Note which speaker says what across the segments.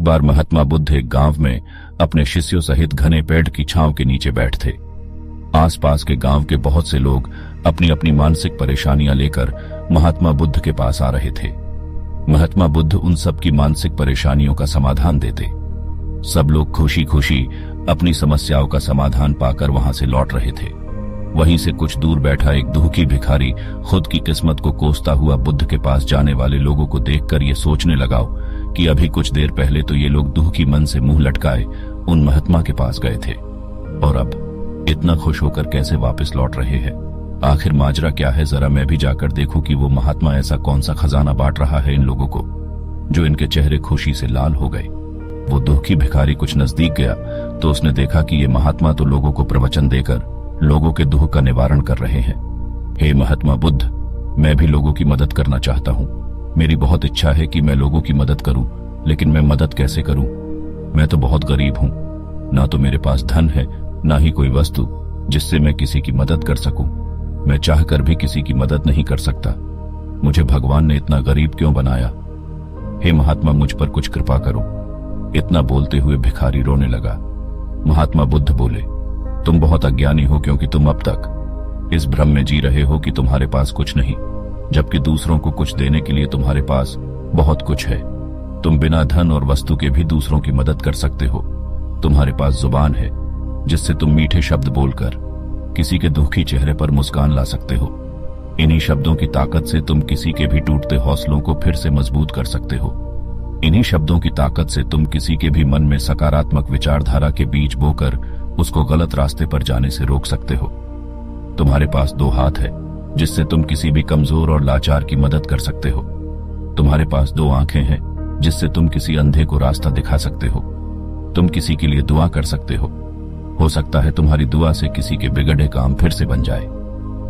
Speaker 1: बार महात्मा बुद्ध एक गांव में अपने शिष्यों सहित घने पेड़ की छांव के नीचे बैठ थे। आसपास के गांव के बहुत से लोग अपनी अपनी मानसिक परेशानियां लेकर महात्मा बुद्ध के पास आ रहे थे। महात्मा बुद्ध उन सब की मानसिक परेशानियों का समाधान देते। सब लोग खुशी खुशी अपनी समस्याओं का समाधान पाकर वहां से लौट रहे थे। वहीं से कुछ दूर बैठा एक दुखी भिखारी खुद की किस्मत को कोसता हुआ बुद्ध के पास जाने वाले लोगों को देखकर ये सोचने लगा कि अभी कुछ देर पहले तो ये लोग दुखी मन से मुंह लटकाए उन महात्मा के पास गए थे, और अब इतना खुश होकर कैसे वापस लौट रहे हैं। आखिर माजरा क्या है, जरा मैं भी जाकर देखूं कि वो महात्मा ऐसा कौन सा खजाना बांट रहा है इन लोगों को, जो इनके चेहरे खुशी से लाल हो गए। वो दुखी भिखारी कुछ नजदीक गया तो उसने देखा कि ये महात्मा तो लोगों को प्रवचन देकर लोगों के दुख का निवारण कर रहे हैं। हे महात्मा बुद्ध, मैं भी लोगों की मदद करना चाहता हूँ। मेरी बहुत इच्छा है कि मैं लोगों की मदद करूं, लेकिन मैं मदद कैसे करूं? मैं तो बहुत गरीब हूं, ना तो मेरे पास धन है, ना ही कोई वस्तु जिससे मैं किसी की मदद कर सकूं। मैं चाहकर भी किसी की मदद नहीं कर सकता। मुझे भगवान ने इतना गरीब क्यों बनाया? हे महात्मा, मुझ पर कुछ कृपा करो। इतना बोलते हुए भिखारी रोने लगा। महात्मा बुद्ध बोले, तुम बहुत अज्ञानी हो, क्योंकि तुम अब तक इस भ्रम में जी रहे हो कि तुम्हारे पास कुछ नहीं, जबकि दूसरों को कुछ देने के लिए तुम्हारे पास बहुत कुछ है। तुम बिना धन और वस्तु के भी दूसरों की मदद कर सकते हो। तुम्हारे पास जुबान है जिससे तुम मीठे शब्द बोलकर किसी के दुखी चेहरे पर मुस्कान ला सकते हो। इन्हीं शब्दों की ताकत से तुम किसी के भी टूटते हौसलों को फिर से मजबूत कर सकते हो। इन्हीं शब्दों की ताकत से तुम किसी के भी मन में सकारात्मक विचारधारा के बीज बोकर उसको गलत रास्ते पर जाने से रोक सकते हो। तुम्हारे पास 2 हाथ है जिससे तुम किसी भी कमजोर और लाचार की मदद कर सकते हो। तुम्हारे पास 2 आंखें हैं जिससे तुम किसी अंधे को रास्ता दिखा सकते हो। तुम किसी के लिए दुआ कर सकते हो सकता है तुम्हारी दुआ से किसी के बिगड़े काम फिर से बन जाए।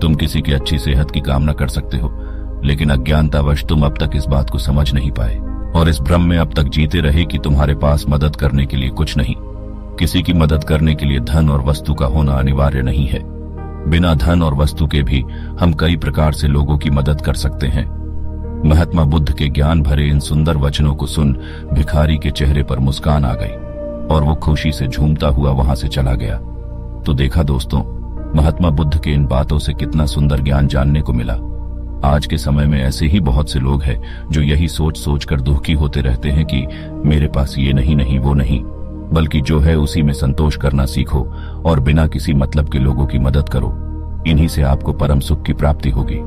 Speaker 1: तुम किसी की अच्छी सेहत की कामना कर सकते हो, लेकिन अज्ञानतावश तुम अब तक इस बात को समझ नहीं पाए और इस भ्रम में अब तक जीते रहे कि तुम्हारे पास मदद करने के लिए कुछ नहीं। किसी की मदद करने के लिए धन और वस्तु का होना अनिवार्य नहीं है। बिना धन और वस्तु के भी हम कई प्रकार से लोगों की मदद कर सकते हैं। महात्मा बुद्ध के ज्ञान भरे इन सुंदर वचनों को सुन भिखारी के चेहरे पर मुस्कान आ गई और वो खुशी से झूमता हुआ वहां से चला गया। तो देखा दोस्तों, महात्मा बुद्ध के इन बातों से कितना सुंदर ज्ञान जानने को मिला। आज के समय में ऐसे ही बहुत से लोग हैं जो यही सोच सोच कर दुखी होते रहते हैं कि मेरे पास ये नहीं वो नहीं, बल्कि जो है उसी में संतोष करना सीखो और बिना किसी मतलब के लोगों की मदद करो। इन्हीं से आपको परम सुख की प्राप्ति होगी।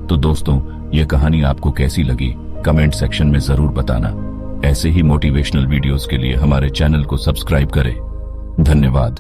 Speaker 1: तो दोस्तों, ये कहानी आपको कैसी लगी कमेंट सेक्शन में जरूर बताना। ऐसे ही मोटिवेशनल वीडियोस के लिए हमारे चैनल को सब्सक्राइब करें। धन्यवाद।